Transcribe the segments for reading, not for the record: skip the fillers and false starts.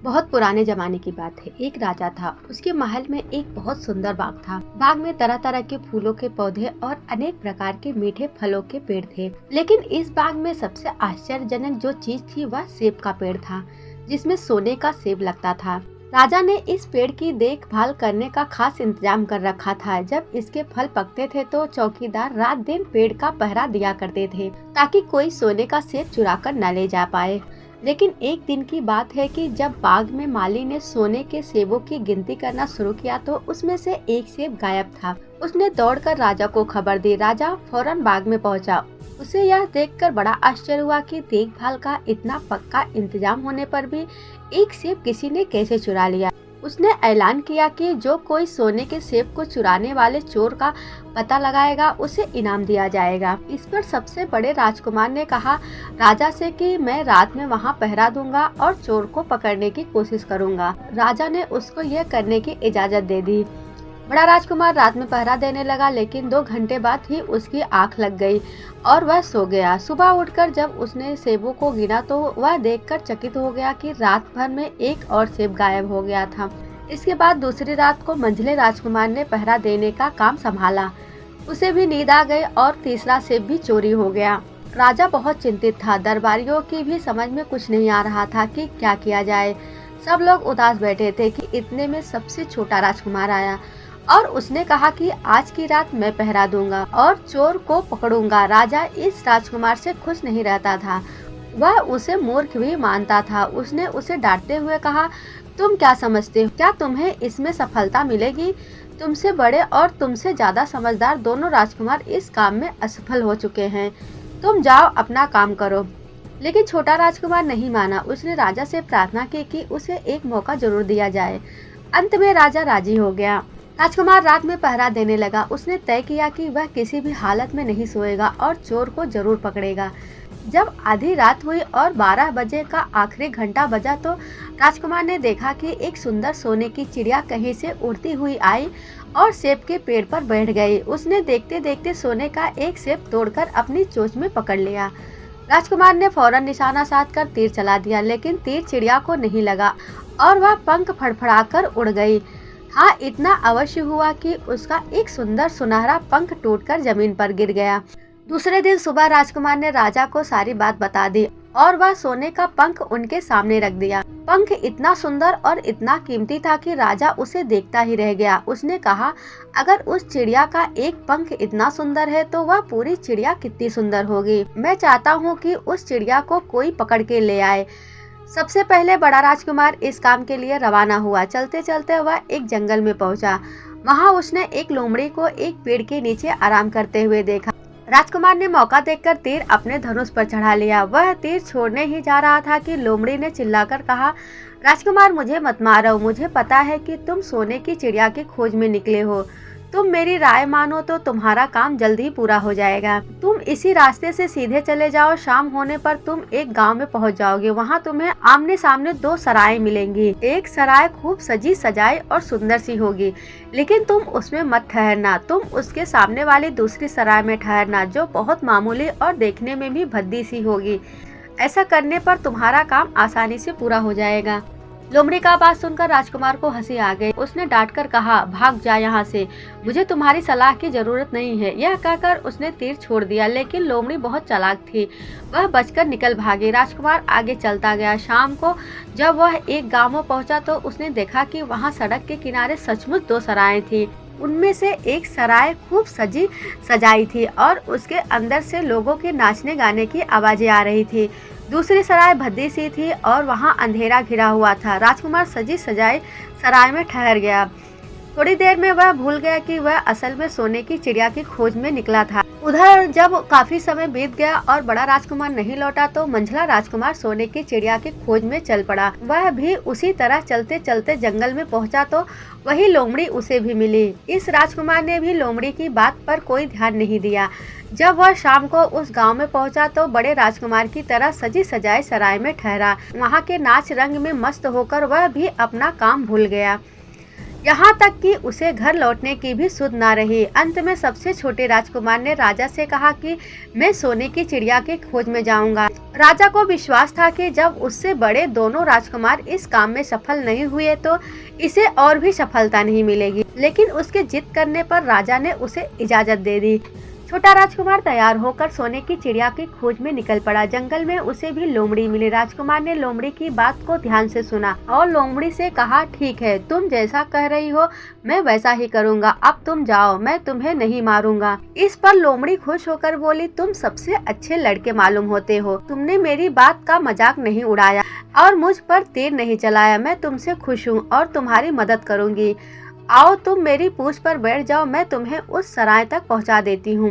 बहुत पुराने जमाने की बात है। एक राजा था। उसके महल में एक बहुत सुंदर बाग था। बाग में तरह तरह के फूलों के पौधे और अनेक प्रकार के मीठे फलों के पेड़ थे। लेकिन इस बाग में सबसे आश्चर्यजनक जो चीज थी वह सेब का पेड़ था, जिसमें सोने का सेब लगता था। राजा ने इस पेड़ की देखभाल करने का खास इंतजाम कर रखा था। जब इसके फल पकते थे तो चौकीदार रात दिन पेड़ का पहरा दिया करते थे, ताकि कोई सोने का सेब चुरा कर न ले जा पाए। लेकिन एक दिन की बात है कि जब बाग में माली ने सोने के सेबों की गिनती करना शुरू किया तो उसमें से एक सेब गायब था। उसने दौड़कर राजा को खबर दी। राजा फौरन बाग में पहुंचा। उसे यह देखकर बड़ा आश्चर्य हुआ कि देखभाल का इतना पक्का इंतजाम होने पर भी एक सेब किसी ने कैसे चुरा लिया। उसने ऐलान किया कि जो कोई सोने के सेब को चुराने वाले चोर का पता लगाएगा उसे इनाम दिया जाएगा। इस पर सबसे बड़े राजकुमार ने कहा राजा से कि मैं रात में वहां पहरा दूंगा और चोर को पकड़ने की कोशिश करूंगा। राजा ने उसको यह करने की इजाजत दे दी। बड़ा राजकुमार रात में पहरा देने लगा, लेकिन 2 घंटे बाद ही उसकी आंख लग गई और वह सो गया। सुबह उठकर जब उसने सेबों को गिना तो वह देखकर चकित हो गया कि रात भर में एक और सेब गायब हो गया था। इसके बाद दूसरी रात को मंझले राजकुमार ने पहरा देने का काम संभाला। उसे भी नींद आ गई और तीसरा सेब भी चोरी हो गया। राजा बहुत चिंतित था। दरबारियों की भी समझ में कुछ नहीं आ रहा था कि क्या किया जाए। सब लोग उदास बैठे थे कि इतने में सबसे छोटा राजकुमार आया और उसने कहा कि आज की रात मैं पहरा दूंगा और चोर को पकड़ूंगा। राजा इस राजकुमार से खुश नहीं रहता था। वह उसे मूर्ख भी मानता था। उसने उसे डांटते हुए कहा, तुम क्या समझते हो? क्या तुम्हें इसमें सफलता मिलेगी? तुमसे बड़े और तुमसे ज्यादा समझदार दोनों राजकुमार इस काम में असफल हो चुके हैं। तुम जाओ अपना काम करो। लेकिन छोटा राजकुमार नहीं माना। उसने राजा से प्रार्थना की कि उसे एक मौका जरूर दिया जाए। अंत में राजा राजी हो गया। राजकुमार रात में पहरा देने लगा। उसने तय किया कि वह किसी भी हालत में नहीं सोएगा और चोर को जरूर पकड़ेगा। जब आधी रात हुई और 12 बजे का आखिरी घंटा बजा तो राजकुमार ने देखा कि एक सुंदर सोने की चिड़िया कहीं से उड़ती हुई आई और सेब के पेड़ पर बैठ गई। उसने देखते देखते सोने का एक सेब तोड़कर अपनी चोंच में पकड़ लिया। राजकुमार ने फौरन निशाना साधकर तीर चला दिया, लेकिन तीर चिड़िया को नहीं लगा और वह पंख फड़फड़ाकर उड़ गई। हाँ, इतना अवश्य हुआ कि उसका एक सुंदर सुनहरा पंख टूटकर जमीन पर गिर गया। दूसरे दिन सुबह राजकुमार ने राजा को सारी बात बता दी और वह सोने का पंख उनके सामने रख दिया। पंख इतना सुंदर और इतना कीमती था कि राजा उसे देखता ही रह गया। उसने कहा, अगर उस चिड़िया का एक पंख इतना सुंदर है तो वह पूरी चिड़िया कितनी सुंदर होगी। मैं चाहता हूँ कि उस चिड़िया को कोई पकड़ के ले आए। सबसे पहले बड़ा राजकुमार इस काम के लिए रवाना हुआ। चलते चलते वह एक जंगल में पहुंचा। वहां उसने एक लोमड़ी को एक पेड़ के नीचे आराम करते हुए देखा। राजकुमार ने मौका देखकर तीर अपने धनुष पर चढ़ा लिया। वह तीर छोड़ने ही जा रहा था कि लोमड़ी ने चिल्लाकर कहा, राजकुमार मुझे मत मारो। मुझे पता है कि तुम सोने की चिड़िया की खोज में निकले हो। तुम मेरी राय मानो तो तुम्हारा काम जल्द ही पूरा हो जाएगा। तुम इसी रास्ते से सीधे चले जाओ। शाम होने पर तुम एक गांव में पहुंच जाओगे। वहां तुम्हें आमने सामने 2 सराय मिलेंगी। एक सराय खूब सजी सजाई और सुंदर सी होगी, लेकिन तुम उसमें मत ठहरना। तुम उसके सामने वाली दूसरी सराय में ठहरना, जो बहुत मामूली और देखने में भी भद्दी सी होगी। ऐसा करने पर तुम्हारा काम आसानी से पूरा हो जाएगा। लोमड़ी का बात सुनकर राजकुमार को हंसी आ गई। उसने डांटकर कहा, भाग जा यहाँ से। मुझे तुम्हारी सलाह की जरूरत नहीं है। यह कहकर उसने तीर छोड़ दिया, लेकिन लोमड़ी बहुत चालाक थी। वह बचकर निकल भागी। राजकुमार आगे चलता गया। शाम को जब वह एक गांव में पहुंचा तो उसने देखा कि वहाँ सड़क के किनारे सचमुच 2 सराय थी। उनमें से एक सराय खूब सजी सजाई थी और उसके अंदर से लोगों के नाचने गाने की आवाजें आ रही थी। दूसरी सराय भद्दी सी थी और वहां अंधेरा घिरा हुआ था। राजकुमार सजी सजाई सराय में ठहर गया। थोड़ी देर में वह भूल गया कि वह असल में सोने की चिड़िया की खोज में निकला था। उधर जब काफी समय बीत गया और बड़ा राजकुमार नहीं लौटा तो मंझला राजकुमार सोने की चिड़िया की खोज में चल पड़ा। वह भी उसी तरह चलते चलते जंगल में पहुंचा तो वही लोमड़ी उसे भी मिली। इस राजकुमार ने भी लोमड़ी की बात पर कोई ध्यान नहीं दिया। जब वह शाम को उस गांव में पहुंचा तो बड़े राजकुमार की तरह सजी सजाए सराय में ठहरा। वहां के नाच रंग में मस्त होकर वह भी अपना काम भूल गया। यहाँ तक कि उसे घर लौटने की भी सुध न रही। अंत में सबसे छोटे राजकुमार ने राजा से कहा कि मैं सोने की चिड़िया की खोज में जाऊंगा। राजा को विश्वास था कि जब उससे बड़े दोनों राजकुमार इस काम में सफल नहीं हुए तो इसे और भी सफलता नहीं मिलेगी, लेकिन उसके जिद करने पर राजा ने उसे इजाजत दे दी। छोटा राजकुमार तैयार होकर सोने की चिड़िया की खोज में निकल पड़ा। जंगल में उसे भी लोमड़ी मिली। राजकुमार ने लोमड़ी की बात को ध्यान से सुना और लोमड़ी से कहा, ठीक है, तुम जैसा कह रही हो मैं वैसा ही करूँगा। अब तुम जाओ, मैं तुम्हें नहीं मारूंगा। इस पर लोमड़ी खुश होकर बोली, तुम सबसे अच्छे लड़के मालूम होते हो। तुमने मेरी बात का मजाक नहीं उड़ाया और मुझ पर तीर नहीं चलाया। मैं तुमसे खुश हूँ और तुम्हारी मदद करूँगी। आओ तुम मेरी पूंछ पर बैठ जाओ, मैं तुम्हें उस सराय तक पहुंचा देती हूँ।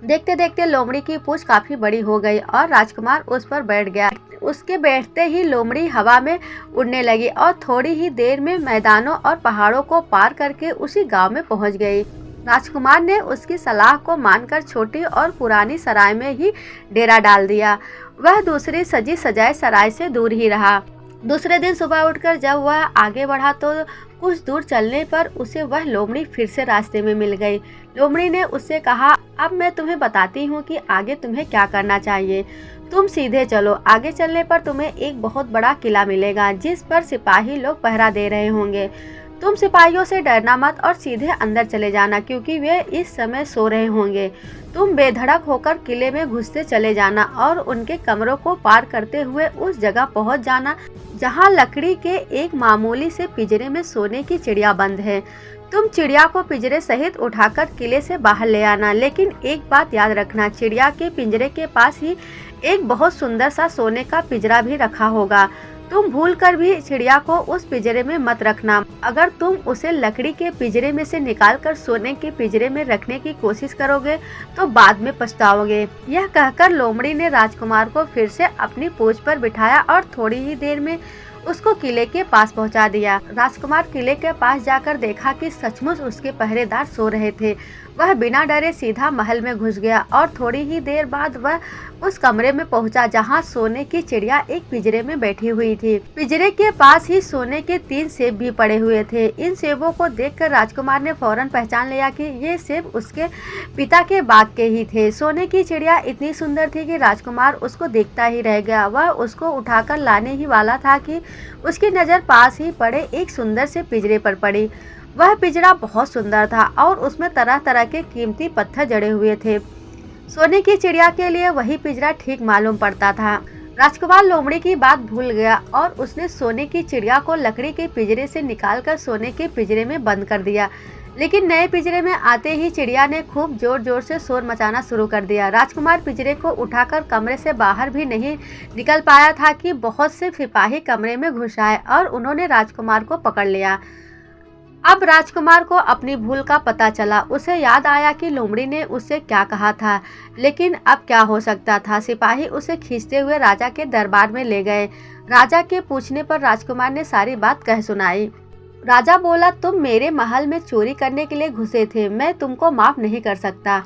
देखते देखते लोमड़ी की पूंछ काफी बड़ी हो गई और राजकुमार उस पर बैठ गया। उसके बैठते ही लोमड़ी हवा में उड़ने लगी और थोड़ी ही देर में मैदानों और पहाड़ों को पार करके उसी गांव में पहुंच गई। राजकुमार ने उसकी सलाह को मानकर छोटी और पुरानी सराय में ही डेरा डाल दिया। वह दूसरी सजी सजाए सराय से दूर ही रहा। दूसरे दिन सुबह उठकर जब वह आगे बढ़ा तो कुछ दूर चलने पर उसे वह लोमड़ी फिर से रास्ते में मिल गई। लोमड़ी ने उससे कहा, अब मैं तुम्हें बताती हूँ कि आगे तुम्हें क्या करना चाहिए। तुम सीधे चलो। आगे चलने पर तुम्हें एक बहुत बड़ा किला मिलेगा जिस पर सिपाही लोग पहरा दे रहे होंगे। तुम सिपाहियों से डरना मत और सीधे अंदर चले जाना, क्योंकि वे इस समय सो रहे होंगे। तुम बेधड़क होकर किले में घुसते चले जाना और उनके कमरों को पार करते हुए उस जगह पहुंच जाना जहां लकड़ी के एक मामूली से पिंजरे में सोने की चिड़िया बंद है। तुम चिड़िया को पिंजरे सहित उठाकर किले से बाहर ले आना, लेकिन एक बात याद रखना, चिड़िया के पिंजरे के पास ही एक बहुत सुंदर सा सोने का पिंजरा भी रखा होगा। तुम भूलकर भी चिड़िया को उस पिंजरे में मत रखना। अगर तुम उसे लकड़ी के पिंजरे में से निकालकर सोने के पिंजरे में रखने की कोशिश करोगे तो बाद में पछताओगे। यह कहकर लोमड़ी ने राजकुमार को फिर से अपनी पूंछ पर बिठाया और थोड़ी ही देर में उसको किले के पास पहुंचा दिया। राजकुमार किले के पास जाकर देखा कि सचमुच उसके पहरेदार सो रहे थे। वह बिना डरे सीधा महल में घुस गया और थोड़ी ही देर बाद वह उस कमरे में पहुंचा जहां सोने की चिड़िया एक पिंजरे में बैठी हुई थी। पिंजरे के पास ही सोने के 3 सेब भी पड़े हुए थे। इन सेबों को देखकर राजकुमार ने फौरन पहचान लिया कि ये सेब उसके पिता के बाग के ही थे। सोने की चिड़िया इतनी सुंदर थी कि राजकुमार उसको देखता ही रह गया। वह उसको उठाकर लाने ही वाला था कि उसकी नज़र पास ही पड़े एक सुंदर से पिंजरे पर पड़ी। वह पिंजरा बहुत सुंदर था और उसमें तरह तरह के कीमती पत्थर जड़े हुए थे। सोने की चिड़िया के लिए वही पिंजरा ठीक मालूम पड़ता था। राजकुमार लोमड़ी की बात भूल गया और उसने सोने की चिड़िया को लकड़ी के पिंजरे से निकालकर सोने के पिंजरे में बंद कर दिया। लेकिन नए पिंजरे में आते ही चिड़िया ने खूब जोर जोर से शोर मचाना शुरू कर दिया। राजकुमार पिंजरे को उठाकर कमरे से बाहर भी नहीं निकल पाया था कि बहुत से सिपाही कमरे में घुस आए और उन्होंने राजकुमार को पकड़ लिया। अब राजकुमार को अपनी भूल का पता चला। उसे याद आया कि लोमड़ी ने उससे क्या कहा था, लेकिन अब क्या हो सकता था। सिपाही उसे खींचते हुए राजा के दरबार में ले गए। राजा के पूछने पर राजकुमार ने सारी बात कह सुनाई। राजा बोला, तुम मेरे महल में चोरी करने के लिए घुसे थे। मैं तुमको माफ नहीं कर सकता।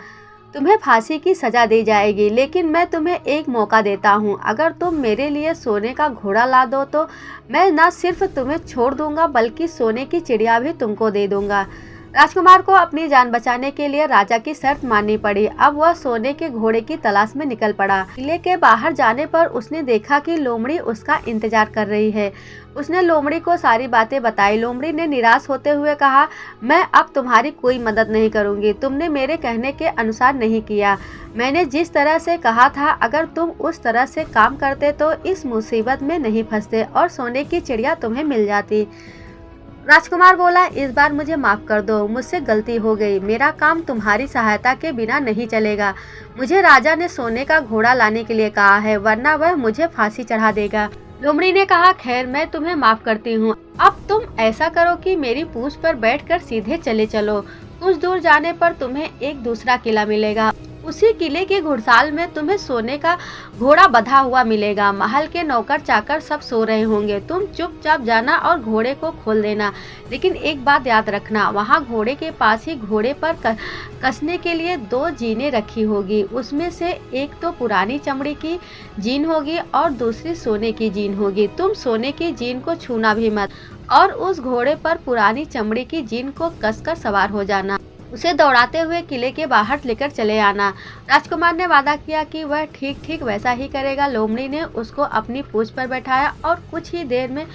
तुम्हें फांसी की सजा दी जाएगी, लेकिन मैं तुम्हें एक मौका देता हूँ। अगर तुम मेरे लिए सोने का घोड़ा ला दो तो मैं न सिर्फ तुम्हें छोड़ दूंगा बल्कि सोने की चिड़िया भी तुमको दे दूंगा। राजकुमार को अपनी जान बचाने के लिए राजा की शर्त माननी पड़ी। अब वह सोने के घोड़े की तलाश में निकल पड़ा। किले के बाहर जाने पर उसने देखा कि लोमड़ी उसका इंतजार कर रही है। उसने लोमड़ी को सारी बातें बताई। लोमड़ी ने निराश होते हुए कहा, मैं अब तुम्हारी कोई मदद नहीं करूंगी। तुमने मेरे कहने के अनुसार नहीं किया। मैंने जिस तरह से कहा था, अगर तुम उस तरह से काम करते तो इस मुसीबत में नहीं फंसते और सोने की चिड़िया तुम्हें मिल जाती। राजकुमार बोला, इस बार मुझे माफ कर दो, मुझसे गलती हो गई। मेरा काम तुम्हारी सहायता के बिना नहीं चलेगा। मुझे राजा ने सोने का घोड़ा लाने के लिए कहा है, वरना वह मुझे फांसी चढ़ा देगा। लोमड़ी ने कहा, खैर मैं तुम्हें माफ करती हूँ। अब तुम ऐसा करो कि मेरी पूंछ पर बैठकर सीधे चले चलो। कुछ दूर जाने पर तुम्हें एक दूसरा किला मिलेगा। उसी किले के घुड़साल में तुम्हें सोने का घोड़ा बंधा हुआ मिलेगा। महल के नौकर चाकर सब सो रहे होंगे। तुम चुपचाप जाना और घोड़े को खोल देना, लेकिन एक बात याद रखना, वहाँ घोड़े के पास ही घोड़े पर कसने के लिए 2 जीनें रखी होगी। उसमें से एक तो पुरानी चमड़ी की जीन होगी और दूसरी सोने की जीन होगी। तुम सोने की जीन को छूना भी मत और उस घोड़े पर पुरानी चमड़ी की जीन को कसकर सवार हो जाना। उसे दौड़ाते हुए किले के बाहर लेकर चले आना। राजकुमार ने वादा किया कि वह ठीक ठीक वैसा ही करेगा। लोमड़ी ने उसको अपनी पूंछ पर बैठाया और कुछ ही देर में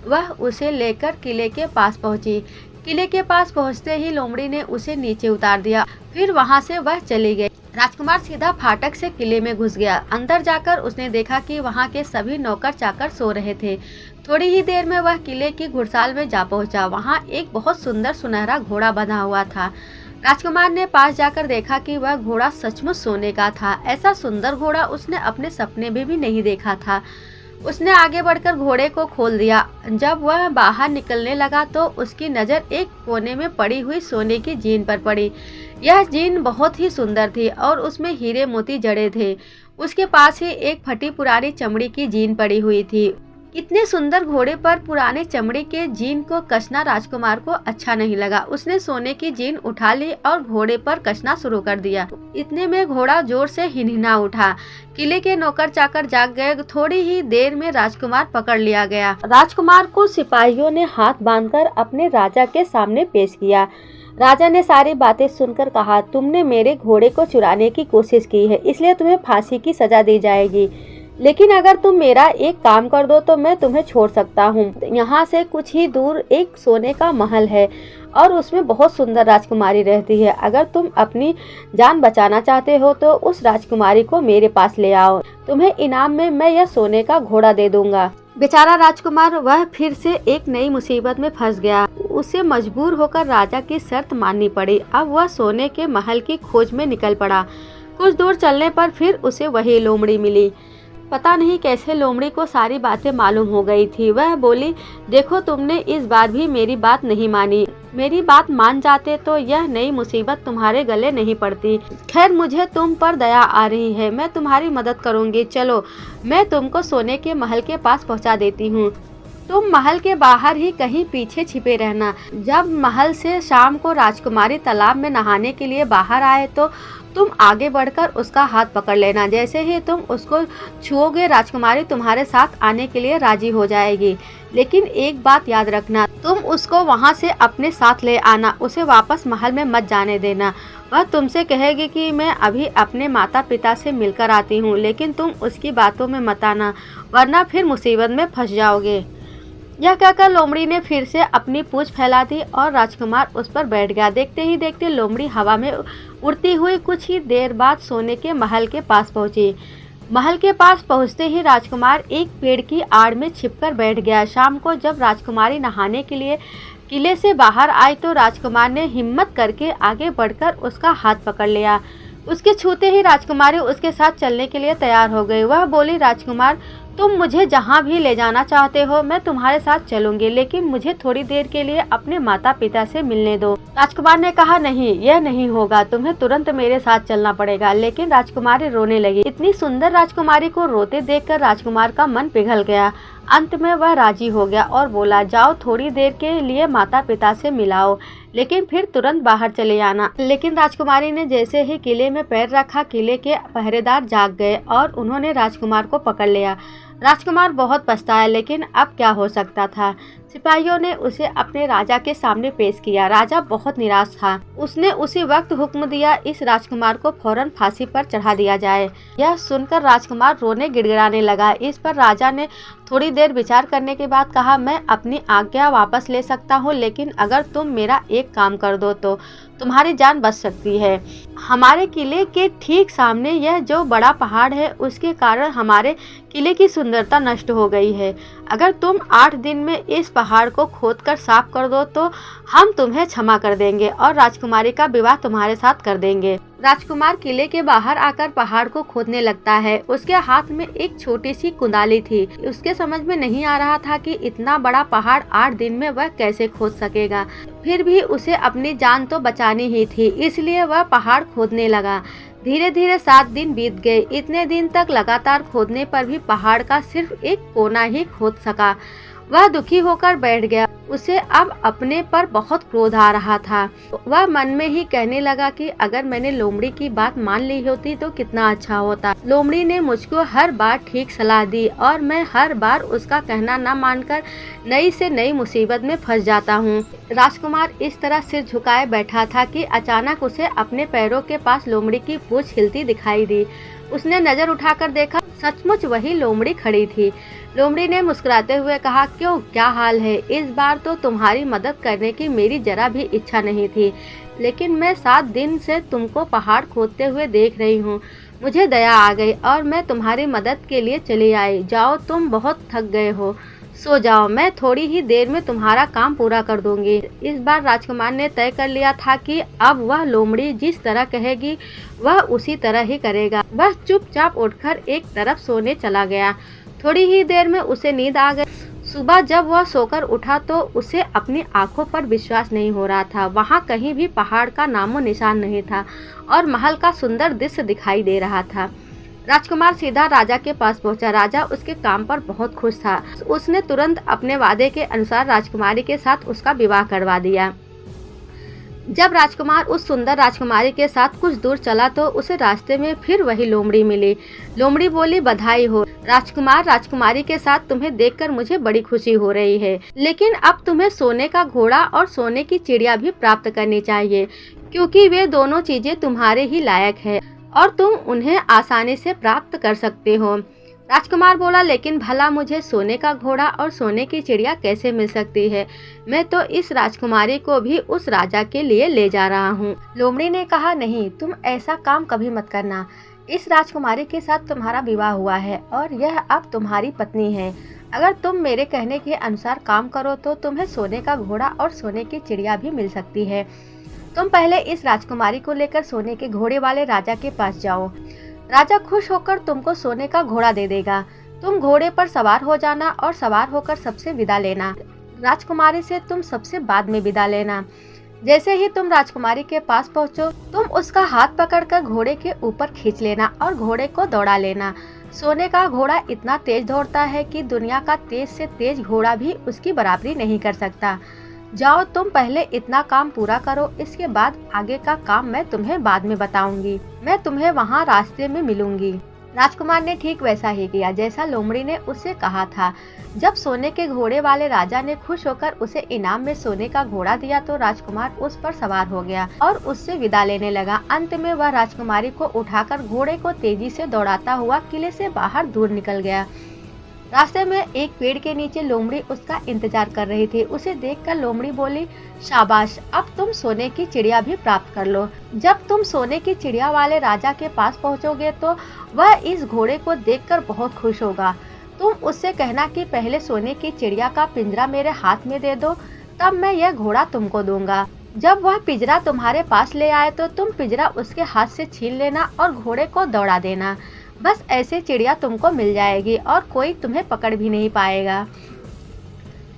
वह उसे लेकर किले के पास पहुंची। किले के पास पहुंचते ही लोमड़ी ने उसे नीचे उतार दिया। फिर वहां से वह चली गई। राजकुमार सीधा फाटक से किले में घुस गया। अंदर जाकर उसने देखा कि वहां के सभी नौकर चाकर सो रहे थे। थोड़ी ही देर में वह किले की घुड़साल में जा पहुंचा। वहां एक बहुत सुंदर सुनहरा घोड़ा बंधा हुआ था। राजकुमार ने पास जाकर देखा कि वह घोड़ा सचमुच सोने का था। ऐसा सुंदर घोड़ा उसने अपने सपने में भी नहीं देखा था। उसने आगे बढ़कर घोड़े को खोल दिया। जब वह बाहर निकलने लगा तो उसकी नज़र एक कोने में पड़ी हुई सोने की जीन पर पड़ी। यह जीन बहुत ही सुंदर थी और उसमें हीरे मोती जड़े थे। उसके पास ही एक फटी पुरानी चमड़ी की जीन पड़ी हुई थी। इतने सुंदर घोड़े पर पुराने चमड़े के जीन को कसना राजकुमार को अच्छा नहीं लगा। उसने सोने की जीन उठा ली और घोड़े पर कसना शुरू कर दिया। इतने में घोड़ा जोर से हिनहिना उठा। किले के नौकर चाकर जाग गए। थोड़ी ही देर में राजकुमार पकड़ लिया गया। राजकुमार को सिपाहियों ने हाथ बांधकर अपने राजा के सामने पेश किया। राजा ने सारी बातें सुनकर कहा, तुमने मेरे घोड़े को चुराने की कोशिश की है, इसलिए तुम्हें फांसी की सजा दी जाएगी। लेकिन अगर तुम मेरा एक काम कर दो तो मैं तुम्हें छोड़ सकता हूँ। यहाँ से कुछ ही दूर एक सोने का महल है और उसमें बहुत सुंदर राजकुमारी रहती है। अगर तुम अपनी जान बचाना चाहते हो तो उस राजकुमारी को मेरे पास ले आओ। तुम्हें इनाम में मैं यह सोने का घोड़ा दे दूंगा। बेचारा राजकुमार वह फिर से एक नई मुसीबत में फंस गया। उसे मजबूर होकर राजा की शर्त माननी पड़ी। अब वह सोने के महल की खोज में निकल पड़ा। कुछ दूर चलने पर फिर उसे वही लोमड़ी मिली। पता नहीं कैसे लोमड़ी को सारी बातें मालूम हो गई थी। वह बोली, देखो तुमने इस बार भी मेरी बात नहीं मानी। मेरी बात मान जाते तो यह नई मुसीबत तुम्हारे गले नहीं पड़ती। खैर मुझे तुम पर दया आ रही है, मैं तुम्हारी मदद करूंगी। चलो मैं तुमको सोने के महल के पास पहुंचा देती हूँ। तुम महल के बाहर ही कहीं पीछे छिपे रहना। जब महल से शाम को राजकुमारी तालाब में नहाने के लिए बाहर आए तो तुम आगे बढ़कर उसका हाथ पकड़ लेना। जैसे ही तुम उसको छुओगे राजकुमारी तुम्हारे साथ आने के लिए राजी हो जाएगी। लेकिन एक बात याद रखना, तुम उसको वहां से अपने साथ ले आना। उसे वापस महल में मत जाने देना। वह तुमसे कहेगी कि मैं अभी अपने माता पिता से मिलकर आती हूँ, लेकिन तुम उसकी बातों में मत आना, वरना फिर मुसीबत में फंस जाओगे। यह कहकर लोमड़ी ने फिर से अपनी पूंछ फैला दी और राजकुमार उस पर बैठ गया। देखते ही देखते लोमड़ी हवा में उड़ती हुई कुछ ही देर बाद सोने के महल के पास पहुंची। महल के पास पहुंचते ही राजकुमार एक पेड़ की आड़ में छिपकर बैठ गया। शाम को जब राजकुमारी नहाने के लिए किले से बाहर आई तो राजकुमार ने हिम्मत करके आगे बढ़कर उसका हाथ पकड़ लिया। उसके छूते ही राजकुमारी उसके साथ चलने के लिए तैयार हो गई। वह बोली, राजकुमार तुम मुझे जहाँ भी ले जाना चाहते हो मैं तुम्हारे साथ चलूंगी, लेकिन मुझे थोड़ी देर के लिए अपने माता पिता से मिलने दो। राजकुमार ने कहा, नहीं यह नहीं होगा, तुम्हें तुरंत मेरे साथ चलना पड़ेगा। लेकिन राजकुमारी रोने लगी। इतनी सुंदर राजकुमारी को रोते देखकर राजकुमार का मन पिघल गया। अंत में वह राजी हो गया और बोला, जाओ थोड़ी देर के लिए माता पिता से मिलाओ, लेकिन फिर तुरंत बाहर चले आना। लेकिन राजकुमारी ने जैसे ही किले में पैर रखा किले के पहरेदार जाग गए और उन्होंने राजकुमार को पकड़ लिया। राजकुमार बहुत पछताया, लेकिन अब क्या हो सकता था। सिपाहियों ने उसे अपने राजा के सामने पेश किया। राजा बहुत निराश था। उसने उसी वक्त हुक्म दिया, इस राजकुमार को फौरन फांसी पर चढ़ा दिया जाए। यह सुनकर राजकुमार रोने गिड़गिड़ाने लगा। इस पर राजा ने थोड़ी देर विचार करने के बाद कहा, मैं अपनी आज्ञा वापस ले सकता हूँ, लेकिन अगर तुम मेरा एक काम कर दो तो तुम्हारी जान बच सकती है। हमारे किले के ठीक सामने यह जो बड़ा पहाड़ है उसके कारण हमारे किले की सुंदरता नष्ट हो गई है। अगर तुम 8 दिन में इस पहाड़ को खोदकर साफ कर दो तो हम तुम्हें क्षमा कर देंगे और राजकुमारी का विवाह तुम्हारे साथ कर देंगे। राजकुमार किले के बाहर आकर पहाड़ को खोदने लगता है। उसके हाथ में एक छोटी सी कुदाली थी। उसके समझ में नहीं आ रहा था कि इतना बड़ा पहाड़ 8 दिन में वह कैसे खोद सकेगा। फिर भी उसे अपनी जान तो बचानी ही थी, इसलिए वह पहाड़ खोदने लगा। धीरे धीरे 7 दिन बीत गए। इतने दिन तक लगातार खोदने पर भी पहाड़ का सिर्फ एक कोना ही खोद सका। वह दुखी होकर बैठ गया। उसे अब अपने पर बहुत क्रोध आ रहा था। वह मन में ही कहने लगा कि अगर मैंने लोमड़ी की बात मान ली होती तो कितना अच्छा होता। लोमड़ी ने मुझको हर बार ठीक सलाह दी और मैं हर बार उसका कहना न मानकर नई से नई मुसीबत में फंस जाता हूँ। राजकुमार इस तरह सिर झुकाए बैठा था कि अचानक उसे अपने पैरों के पास लोमड़ी की पूंछ हिलती दिखाई दी। उसने नजर उठाकर देखा, सचमुच वही लोमड़ी खड़ी थी। लोमड़ी ने मुस्कुराते हुए कहा, क्यों, क्या हाल है? इस बार तो तुम्हारी मदद करने की मेरी जरा भी इच्छा नहीं थी, लेकिन मैं 7 दिन से तुमको पहाड़ खोदते हुए देख रही हूँ। मुझे दया आ गई और मैं तुम्हारी मदद के लिए चली आई। जाओ, तुम बहुत थक गए हो, सो जाओ, मैं थोड़ी ही देर में तुम्हारा काम पूरा कर दूंगी। इस बार राजकुमार ने तय कर लिया था कि अब वह लोमड़ी जिस तरह कहेगी वह उसी तरह ही करेगा। वह चुपचाप उठकर एक तरफ सोने चला गया। थोड़ी ही देर में उसे नींद आ गई। सुबह जब वह सोकर उठा तो उसे अपनी आंखों पर विश्वास नहीं हो रहा था। वहाँ कहीं भी पहाड़ का नामो निशान नहीं था और महल का सुंदर दृश्य दिखाई दे रहा था। राजकुमार सीधा राजा के पास पहुंचा। राजा उसके काम पर बहुत खुश था। उसने तुरंत अपने वादे के अनुसार राजकुमारी के साथ उसका विवाह करवा दिया। जब राजकुमार उस सुंदर राजकुमारी के साथ कुछ दूर चला तो उसे रास्ते में फिर वही लोमड़ी मिली। लोमड़ी बोली, बधाई हो राजकुमार, राजकुमारी के साथ तुम्हें देखकर मुझे बड़ी खुशी हो रही है, लेकिन अब तुम्हें सोने का घोड़ा और सोने की चिड़िया भी प्राप्त करनी चाहिए, क्योंकि वे दोनों चीजें तुम्हारे ही लायक है और तुम उन्हें आसानी से प्राप्त कर सकते हो। राजकुमार बोला, लेकिन भला मुझे सोने का घोड़ा और सोने की चिड़िया कैसे मिल सकती है? मैं तो इस राजकुमारी को भी उस राजा के लिए ले जा रहा हूँ। लोमड़ी ने कहा, नहीं, तुम ऐसा काम कभी मत करना। इस राजकुमारी के साथ तुम्हारा विवाह हुआ है और यह अब तुम्हारी पत्नी है। अगर तुम मेरे कहने के अनुसार काम करो तो तुम्हें सोने का घोड़ा और सोने की चिड़िया भी मिल सकती है। तुम पहले इस राजकुमारी को लेकर सोने के घोड़े वाले राजा के पास जाओ। राजा खुश होकर तुमको सोने का घोड़ा दे देगा। तुम घोड़े पर सवार हो जाना और सवार होकर सबसे विदा लेना। राजकुमारी से तुम सबसे बाद में विदा लेना। जैसे ही तुम राजकुमारी के पास पहुंचो, तुम उसका हाथ पकड़कर घोड़े के ऊपर खींच लेना और घोड़े को दौड़ा लेना। सोने का घोड़ा इतना तेज दौड़ता है कि दुनिया का तेज से तेज घोड़ा भी उसकी बराबरी नहीं कर सकता। जाओ, तुम पहले इतना काम पूरा करो, इसके बाद आगे का काम मैं तुम्हें बाद में बताऊंगी। मैं तुम्हें वहाँ रास्ते में मिलूंगी। राजकुमार ने ठीक वैसा ही किया जैसा लोमड़ी ने उससे कहा था। जब सोने के घोड़े वाले राजा ने खुश होकर उसे इनाम में सोने का घोड़ा दिया तो राजकुमार उस पर सवार हो गया और उससे विदा लेने लगा। अंत में वह राजकुमारी को उठाकर घोड़े को तेजी से दौड़ाता हुआ किले से बाहर दूर निकल गया। रास्ते में एक पेड़ के नीचे लोमड़ी उसका इंतजार कर रही थी। उसे देखकर लोमड़ी बोली, शाबाश, अब तुम सोने की चिड़िया भी प्राप्त कर लो। जब तुम सोने की चिड़िया वाले राजा के पास पहुंचोगे तो वह इस घोड़े को देखकर बहुत खुश होगा। तुम उससे कहना कि पहले सोने की चिड़िया का पिंजरा मेरे हाथ में दे दो, तब मैं यह घोड़ा तुमको दूंगा। जब वह पिंजरा तुम्हारे पास ले आए तो तुम पिंजरा उसके हाथ से छीन लेना और घोड़े को दौड़ा देना। बस ऐसे चिड़िया तुमको मिल जाएगी और कोई तुम्हें पकड़ भी नहीं पाएगा।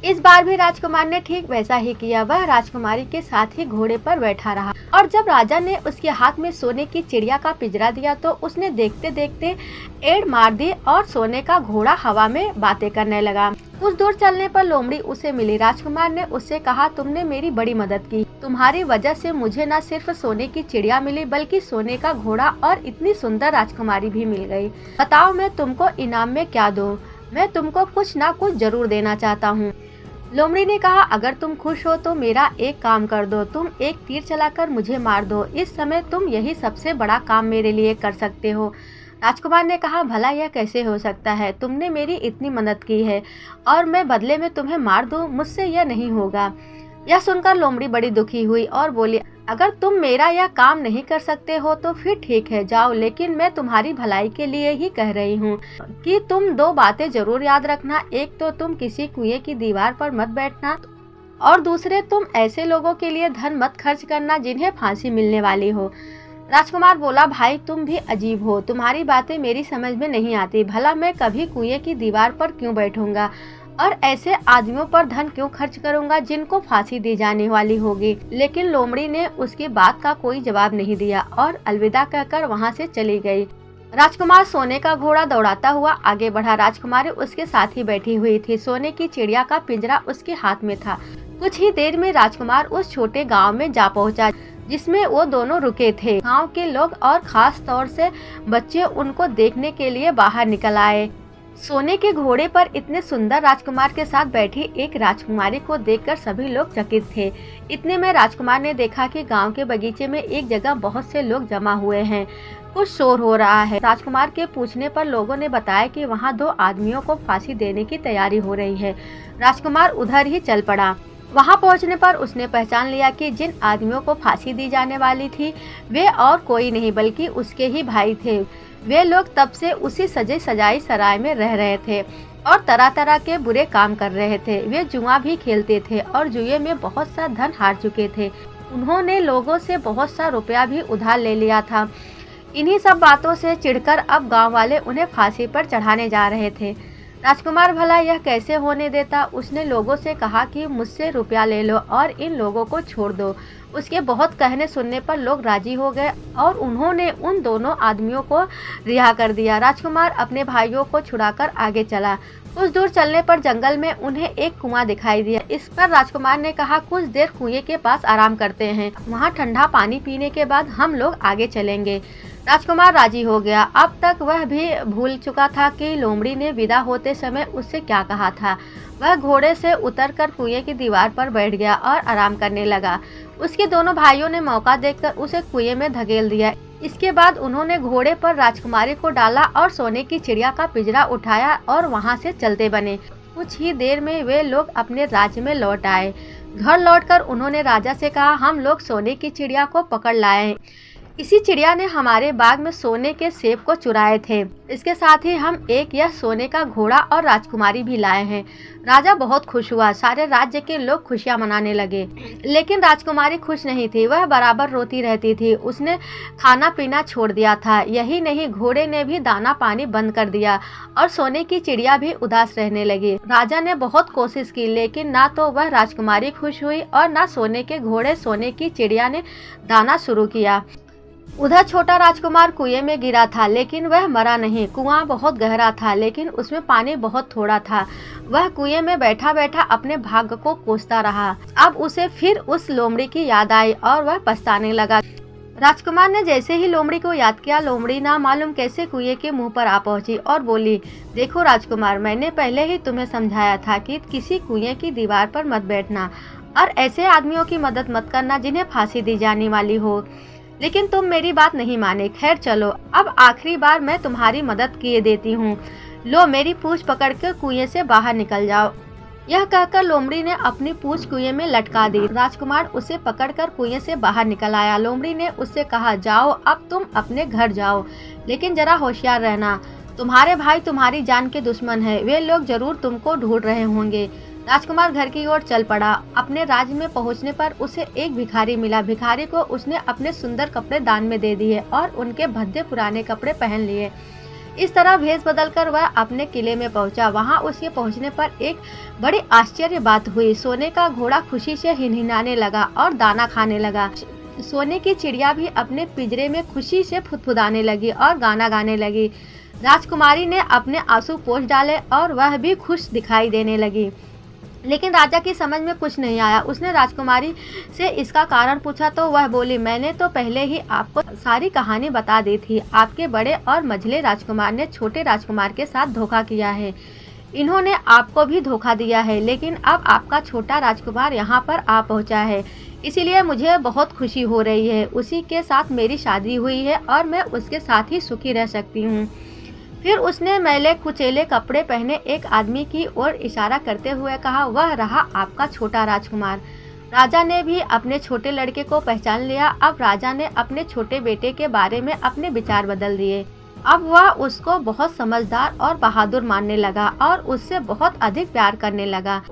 इस बार भी राजकुमार ने ठीक वैसा ही किया। वह राजकुमारी के साथ ही घोड़े पर बैठा रहा और जब राजा ने उसके हाथ में सोने की चिड़िया का पिंजरा दिया तो उसने देखते देखते एड़ मार दी और सोने का घोड़ा हवा में बातें करने लगा। कुछ दूर चलने पर लोमड़ी उसे मिली। राजकुमार ने उससे कहा, तुमने मेरी बड़ी मदद की। तुम्हारी वजह से मुझे न सिर्फ सोने की चिड़िया मिली बल्कि सोने का घोड़ा और इतनी सुंदर राजकुमारी भी मिल गई। बताओ, मैं तुमको इनाम में क्या दूं? मैं तुमको कुछ ना कुछ जरूर देना चाहता हूँ। लोमड़ी ने कहा, अगर तुम खुश हो तो मेरा एक काम कर दो। तुम एक तीर चलाकर मुझे मार दो। इस समय तुम यही सबसे बड़ा काम मेरे लिए कर सकते हो। राजकुमार ने कहा, भला यह कैसे हो सकता है? तुमने मेरी इतनी मदद की है और मैं बदले में तुम्हें मार दूं? मुझसे यह नहीं होगा। यह सुनकर लोमड़ी बड़ी दुखी हुई और बोली, अगर तुम मेरा यह काम नहीं कर सकते हो तो फिर ठीक है, जाओ, लेकिन मैं तुम्हारी भलाई के लिए ही कह रही हूँ कि तुम 2 बातें जरूर याद रखना। एक तो तुम किसी कुएं की दीवार पर मत बैठना और दूसरे, तुम ऐसे लोगों के लिए धन मत खर्च करना जिन्हें फांसी मिलने वाली हो। राजकुमार बोला, भाई तुम भी अजीब हो, तुम्हारी बातें मेरी समझ में नहीं आती। भला मैं कभी कुएं की दीवार पर क्यों बैठूंगा और ऐसे आदमियों पर धन क्यों खर्च करूंगा जिनको फांसी दी जाने वाली होगी। लेकिन लोमड़ी ने उसकी बात का कोई जवाब नहीं दिया और अलविदा कहकर वहां से चली गई। राजकुमार सोने का घोड़ा दौड़ाता हुआ आगे बढ़ा। राजकुमारी उसके साथ ही बैठी हुई थी। सोने की चिड़िया का पिंजरा उसके हाथ में था। कुछ ही देर में राजकुमार उस छोटे गांव में जा पहुंचा जिसमें वो दोनों रुके थे। गांव के लोग और खास तौर से बच्चे उनको देखने के लिए बाहर निकल आए। सोने के घोड़े पर इतने सुंदर राजकुमार के साथ बैठी एक राजकुमारी को देखकर सभी लोग चकित थे। इतने में राजकुमार ने देखा कि गांव के बगीचे में एक जगह बहुत से लोग जमा हुए हैं। कुछ शोर हो रहा है। राजकुमार के पूछने पर लोगों ने बताया कि वहां 2 आदमियों को फांसी देने की तैयारी हो रही है। राजकुमार उधर ही चल पड़ा। वहां पहुंचने पर उसने पहचान लिया कि जिन आदमियों को फांसी दी जाने वाली थी वे और कोई नहीं बल्कि उसके ही भाई थे। वे लोग तब से उसी सजे सजाई सराय में रह रहे थे और तरह तरह के बुरे काम कर रहे थे। वे जुआ भी खेलते थे और जुए में बहुत सा धन हार चुके थे। उन्होंने लोगों से बहुत सा रुपया भी उधार ले लिया था। इन्हीं सब बातों से चिढ़कर अब गांव वाले उन्हें फांसी पर चढ़ाने जा रहे थे। राजकुमार भला यह कैसे होने देता। उसने लोगों से कहा कि मुझसे रुपया ले लो और इन लोगों को छोड़ दो। उसके बहुत कहने सुनने पर लोग राजी हो गए और उन्होंने उन दोनों आदमियों को रिहा कर दिया। राजकुमार अपने भाइयों को छुड़ाकर आगे चला। कुछ दूर चलने पर जंगल में उन्हें एक कुआं दिखाई दिया। इस पर राजकुमार ने कहा कुछ देर कुएं के पास आराम करते हैं। वहां ठंडा पानी पीने के बाद हम लोग आगे चलेंगे। राजकुमार राजी हो गया। अब तक वह भी भूल चुका था कि लोमड़ी ने विदा होते समय उससे क्या कहा था। वह घोड़े से उतरकर कुएं की दीवार पर बैठ गया और आराम करने लगा। उसके दोनों भाइयों ने मौका देखकर उसे कुएं में धकेल दिया। इसके बाद उन्होंने घोड़े पर राजकुमारी को डाला और सोने की चिड़िया का पिंजरा उठाया और वहां से चलते बने। कुछ ही देर में वे लोग अपने राज्य में लौट आए। घर लौटकर उन्होंने राजा से कहा हम लोग सोने की चिड़िया को पकड़ लाए। इसी चिड़िया ने हमारे बाग में सोने के सेब को चुराए थे। इसके साथ ही हम एक यह सोने का घोड़ा और राजकुमारी भी लाए हैं। राजा बहुत खुश हुआ। सारे राज्य के लोग खुशियां मनाने लगे। लेकिन राजकुमारी खुश नहीं थी। वह बराबर रोती रहती थी। उसने खाना पीना छोड़ दिया था। यही नहीं, घोड़े ने भी दाना पानी बंद कर दिया और सोने की चिड़िया भी उदास रहने लगी। राजा ने बहुत कोशिश की लेकिन ना तो वह राजकुमारी खुश हुई और ना सोने के घोड़े सोने की चिड़िया ने दाना शुरू किया। उधर छोटा राजकुमार कुएं में गिरा था लेकिन वह मरा नहीं। कुआं बहुत गहरा था लेकिन उसमें पानी बहुत थोड़ा था। वह कुएं में बैठा बैठा अपने भाग्य को कोसता रहा। अब उसे फिर उस लोमड़ी की याद आई और वह पछताने लगा। राजकुमार ने जैसे ही लोमड़ी को याद किया, लोमड़ी ना मालूम कैसे कुएं के मुंह पर आ पहुंची और बोली, देखो राजकुमार, मैंने पहले ही तुम्हें समझाया था कि किसी कुएं की दीवार पर मत बैठना और ऐसे आदमियों की मदद मत करना जिन्हें फांसी दी जाने वाली हो। लेकिन तुम मेरी बात नहीं माने। खैर चलो, अब आखिरी बार मैं तुम्हारी मदद किए देती हूँ। लो मेरी पूंछ पकड़कर कुएं से बाहर निकल जाओ। यह कहकर लोमड़ी ने अपनी पूंछ कुएं में लटका दी। राजकुमार उसे पकड़कर कुएं से बाहर निकल आया। लोमड़ी ने उससे कहा, जाओ अब तुम अपने घर जाओ, लेकिन जरा होशियार रहना। तुम्हारे भाई तुम्हारी जान के दुश्मन है। वे लोग जरूर तुमको ढूंढ रहे होंगे। राजकुमार घर की ओर चल पड़ा। अपने राज्य में पहुंचने पर उसे एक भिखारी मिला। भिखारी को उसने अपने सुंदर कपड़े दान में दे दिए और उनके भद्दे पुराने कपड़े पहन लिए। इस तरह भेष बदलकर वह अपने किले में पहुंचा। वहां उसके पहुंचने पर एक बड़ी आश्चर्य बात हुई। सोने का घोड़ा खुशी से हिनहिनाने लगा और दाना खाने लगा। सोने की चिड़िया भी अपने पिंजरे में खुशी से फुदफुदाने लगी और गाना गाने लगी। राजकुमारी ने अपने आंसू पोंछ डाले और वह भी खुश दिखाई देने लगी। लेकिन राजा की समझ में कुछ नहीं आया। उसने राजकुमारी से इसका कारण पूछा तो वह बोली, मैंने तो पहले ही आपको सारी कहानी बता दी थी। आपके बड़े और मझले राजकुमार ने छोटे राजकुमार के साथ धोखा किया है। इन्होंने आपको भी धोखा दिया है, लेकिन अब आपका छोटा राजकुमार यहाँ पर आ पहुँचा है। इसीलिए मुझे बहुत खुशी हो रही है। उसी के साथ मेरी शादी हुई है और मैं उसके साथ ही सुखी रह सकती हूँ। फिर उसने मैले कुचेले कपड़े पहने एक आदमी की ओर इशारा करते हुए कहा, वह रहा आपका छोटा राजकुमार। राजा ने भी अपने छोटे लड़के को पहचान लिया। अब राजा ने अपने छोटे बेटे के बारे में अपने विचार बदल दिए। अब वह उसको बहुत समझदार और बहादुर मानने लगा और उससे बहुत अधिक प्यार करने लगा।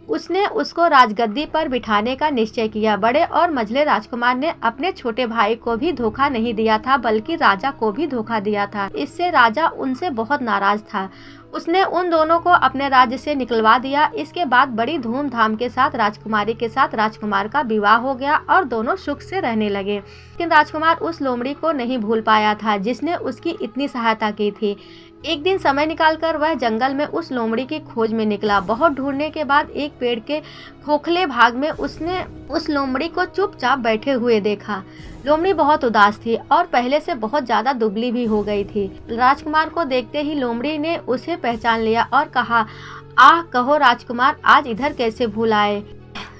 उसने उसको राजगद्दी पर बिठाने का निश्चय किया। बड़े और मझले राजकुमार ने अपने छोटे भाई को भी धोखा नहीं दिया था, बल्कि राजा को भी धोखा दिया था। इससे राजा उनसे बहुत नाराज था। उसने उन दोनों को अपने राज्य से निकलवा दिया। इसके बाद बड़ी धूमधाम के साथ राजकुमारी के साथ राजकुमार का विवाह हो गया और दोनों सुख से रहने लगे। लेकिन राजकुमार उस लोमड़ी को नहीं भूल पाया था जिसने उसकी इतनी सहायता की थी। एक दिन समय निकालकर वह जंगल में उस लोमड़ी की खोज में निकला। बहुत ढूंढने के बाद एक पेड़ के खोखले भाग में उसने उस लोमड़ी को चुपचाप बैठे हुए देखा। लोमड़ी बहुत उदास थी और पहले से बहुत ज्यादा दुबली भी हो गई थी। राजकुमार को देखते ही लोमड़ी ने उसे पहचान लिया और कहा, आह कहो राजकुमार, आज इधर कैसे भूल आए।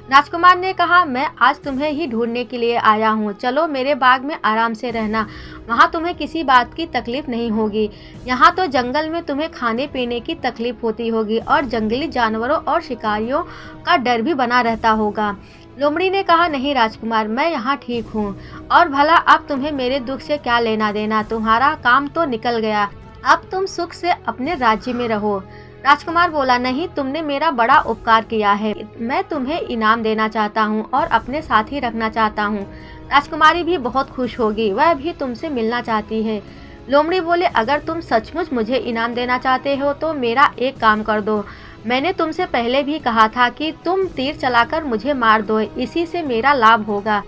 राजकुमार ने कहा, मैं आज तुम्हें ही ढूंढने के लिए आया हूँ। चलो मेरे बाग में आराम से रहना, वहाँ तुम्हें किसी बात की तकलीफ नहीं होगी। यहाँ तो जंगल में तुम्हें खाने पीने की तकलीफ होती होगी और जंगली जानवरों और शिकारियों का डर भी बना रहता होगा। लोमड़ी ने कहा, नहीं राजकुमार, मैं यहाँ ठीक हूँ और भला अब तुम्हें मेरे दुख से क्या लेना देना। तुम्हारा काम तो निकल गया, अब तुम सुख से अपने राज्य में रहो। राजकुमार बोला, नहीं, तुमने मेरा बड़ा उपकार किया है, मैं तुम्हें इनाम देना चाहता हूँ और अपने साथ ही रखना चाहता हूँ। राजकुमारी भी बहुत खुश होगी, वह भी तुमसे मिलना चाहती है। लोमड़ी बोले, अगर तुम सचमुच मुझे इनाम देना चाहते हो तो मेरा एक काम कर दो। मैंने तुमसे पहले भी कहा था कि तुम तीर चलाकर मुझे मार दो, इसी से मेरा लाभ होगा।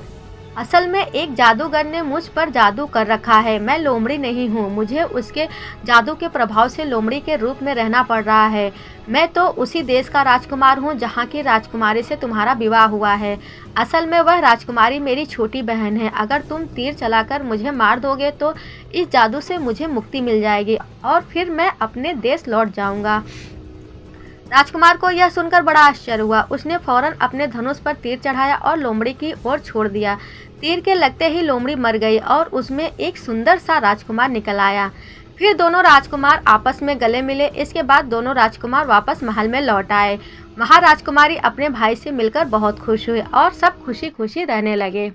असल में एक जादूगर ने मुझ पर जादू कर रखा है। मैं लोमड़ी नहीं हूँ, मुझे उसके जादू के प्रभाव से लोमड़ी के रूप में रहना पड़ रहा है। मैं तो उसी देश का राजकुमार हूँ जहाँ की राजकुमारी से तुम्हारा विवाह हुआ है। असल में वह राजकुमारी मेरी छोटी बहन है। अगर तुम तीर चलाकर मुझे मार दोगे तो इस जादू से मुझे मुक्ति मिल जाएगी और फिर मैं अपने देश लौट जाऊँगा। राजकुमार को यह सुनकर बड़ा आश्चर्य हुआ। उसने फौरन अपने धनुष पर तीर चढ़ाया और लोमड़ी की ओर छोड़ दिया। तीर के लगते ही लोमड़ी मर गई और उसमें एक सुंदर सा राजकुमार निकल आया। फिर दोनों राजकुमार आपस में गले मिले। इसके बाद दोनों राजकुमार वापस महल में लौट आए। वहाँ राजकुमारी अपने भाई से मिलकर बहुत खुश हुई और सब खुशी खुशी रहने लगे।